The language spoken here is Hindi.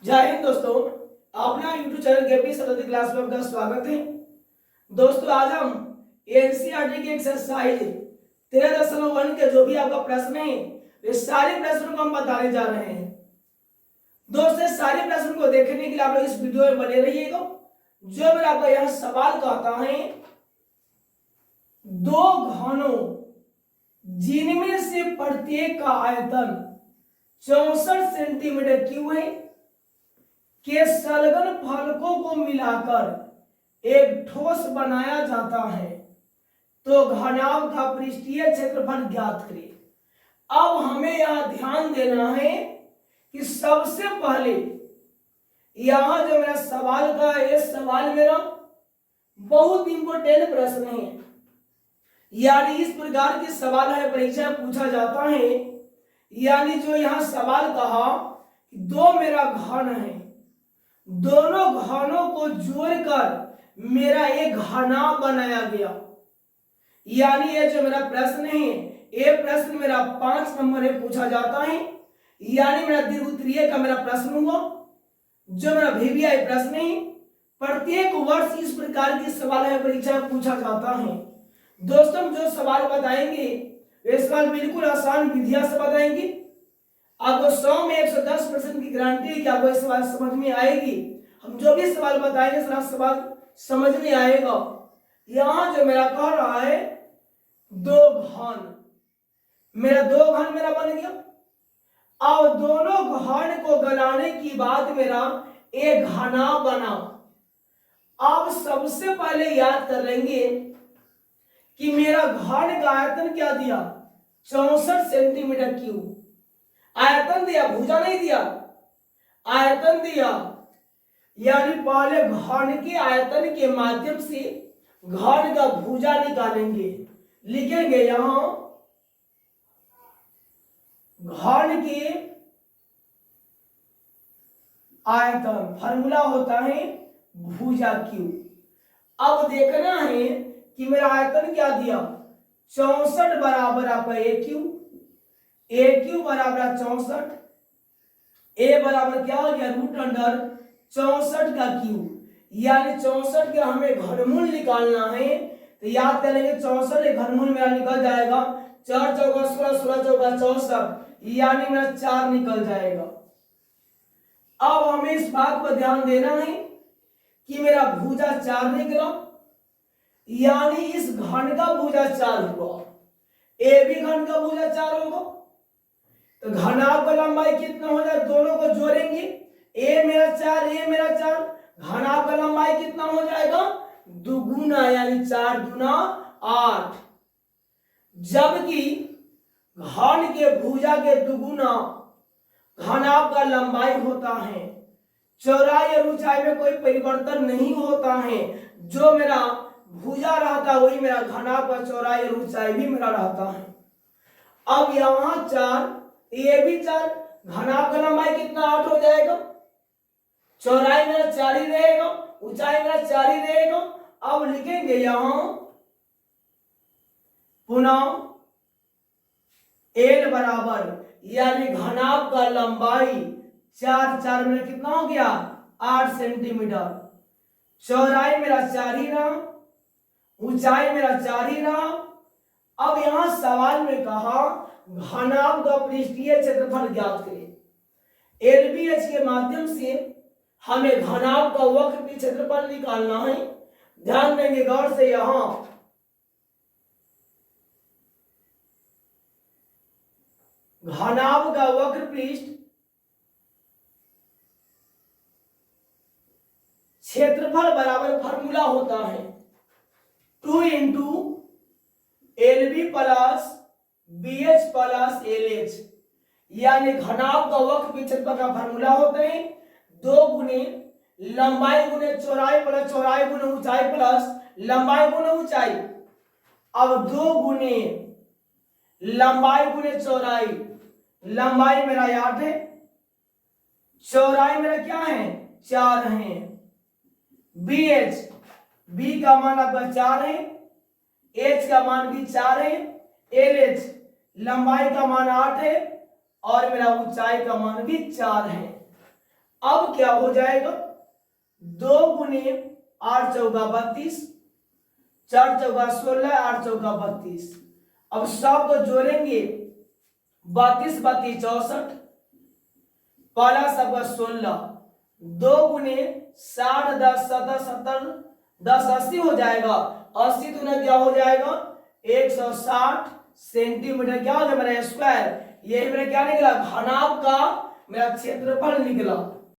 जय हिंद दोस्तों, अपना YouTube channel KP Saraswati class में आपका स्वागत है। दोस्तों आज हम एनसीईआरटी की एक्सरसाइज 13.1 के जो भी आपका प्रश्न है वे सारे प्रश्नों को हम बताने जा रहे हैं। दोस्तों सारे प्रश्नों को देखने के लिए आप लोग इस वीडियो में बने रहिएगा। जो मेरा आपका यह सवाल कहता है, दो घनों जिनमें से प्रत्येक का आयतन 64 सेंटीमीटर क्यूब है के संलग्न फलकों को मिलाकर एक ठोस बनाया जाता है, तो घनाभ का पृष्ठीय क्षेत्रफल ज्ञात करें। अब हमें यह ध्यान देना है कि सबसे पहले यहां जो मेरा सवाल का ये सवाल मेरा बहुत इंपॉर्टेंट प्रश्न है, यानी इस प्रकार के सवाल है परीक्षा में पूछा जाता है। यानी जो यहां सवाल कहा कि दो मेरा घन है, दोनों घनों को जोड़कर मेरा एक घनाभ बनाया गया। यानी ये जो मेरा प्रश्न है ये प्रश्न मेरा 5 नंबर में पूछा जाता है। यानी मेरा दीर्घोत्तरीय का मेरा प्रश्न हुआ, जो मेरा VVI प्रश्न है। प्रत्येक वर्ष इस प्रकार के सवाल है परीक्षा में पूछा जाता है। दोस्तों जो सवाल बताएंगे वे सवाल बिल्कुल आसान विधिया से बताएंगे। आपको 100 में 110% की गारंटी है कि आपको ये सवाल समझ में आएगी। हम जो भी सवाल बताएंगे सारा सवाल समझ में आएगा। यहां जो मेरा कह रहा है दो घन, मेरा दो घन मेरा बन गया। अब दोनों घन को गलाने की बाद मेरा एक घनाभ बना। अब सबसे पहले याद कर लेंगे कि मेरा घन का आयतन क्या दिया, 64 सेंटीमीटर क्यूब। आयतन दिया, भुजा नहीं दिया, आयतन दिया। यानी पहले घन के आयतन के माध्यम से घन का भुजा निकालेंगे। लिखेंगे यहां घन के आयतन, फार्मूला होता है भुजा क्यूब। अब देखना है कि मेरा आयतन क्या दिया, 64 बराबर आपका ए क्यूब, ए क्यूब बराबर 64, ए बराबर क्या हो गया रूट अंडर 64 का क्यूब। यानी 64 के हमें घनमूल निकालना है, तो याद करेंगे 64 एक घनमूल मेरा निकल जाएगा 4 चौका 16, 16 चौका 64, यानी मेरा 4 निकल जाएगा। अब हमें इस बात पर ध्यान देना है कि मेरा भुजा 4 निकला, यानी इस घन का भुजा 4 हुआ, ए भी घन का भुजा 4 होगा। तो घनाभ का लंबाई कितना हो जाए, दोनों को जोड़ेंगे, ए मेरा 4, ए मेरा 4, घनाभ का लंबाई कितना हो जाएगा दुगुना, यानी 4 दूना 8। जबकि घन के भुजा के दुगुना घनाभ का लंबाई होता है। चौड़ाई और ऊंचाई में कोई परिवर्तन नहीं होता है। जो मेरा भुजा रहता है वही मेरा घनाभ का चौड़ाई और ऊंचाई भी मेरा रहता है। अब यहां 4, ये भी 4, घनाभ का लंबाई कितना 8 हो जाएगा, चौड़ाई मेरा 4 ही रहेगा, ऊंचाई मेरा 4 ही रहेगा। अब लिखेंगे यहां पुनः एल बराबर, यानी घनाभ का लंबाई 4, 4 मेरा कितना हो गया 8 सेंटीमीटर, चौड़ाई मेरा 4 ही रहा, ऊंचाई मेरा 4 ही रहा। अब यहां सवाल में कहा घनाभ का पृष्ठीय क्षेत्रफल ज्ञात करें। LBH के माध्यम से हमें घनाभ का वक्र क्षेत्रफल निकालना है। ध्यान देंगे गौर से, यहां घनाभ का वक्र पृष्ठ क्षेत्रफल बराबर फार्मूला होता है 2 into LB plus BH plus LH। यानी घनाभ का वक्र क्षेत्रफल का फार्मूला होता है 2 गुने लंबाई गुने चौड़ाई प्लस चौड़ाई गुने ऊंचाई प्लस लंबाई गुने ऊंचाई। अब 2 गुने लंबाई गुने चौड़ाई, लंबाई मेरा 8 है, चौड़ाई मेरा क्या है 4 है। BH, B का मान आपका 4 है, H का मान भी 4 है, LH लंबाई का मान 8 है और मेरा ऊंचाई का मान भी 4 है। अब क्या हो जाएगा, 2 गुने 8 चौका 32, 4 चौका 16, 8 चौका 32। अब सब को जोड़ेंगे, 32 32 64, पहला सबका 16, 2 गुने 60 10 70 70 10 80 हो जाएगा। 80 दूना क्या हो जाएगा, 160 सेंटीमीटर क्या हो गया मेरा स्क्वायर। यही मेरा क्या निकला, घनाभ का मेरा क्षेत्रफल निकला।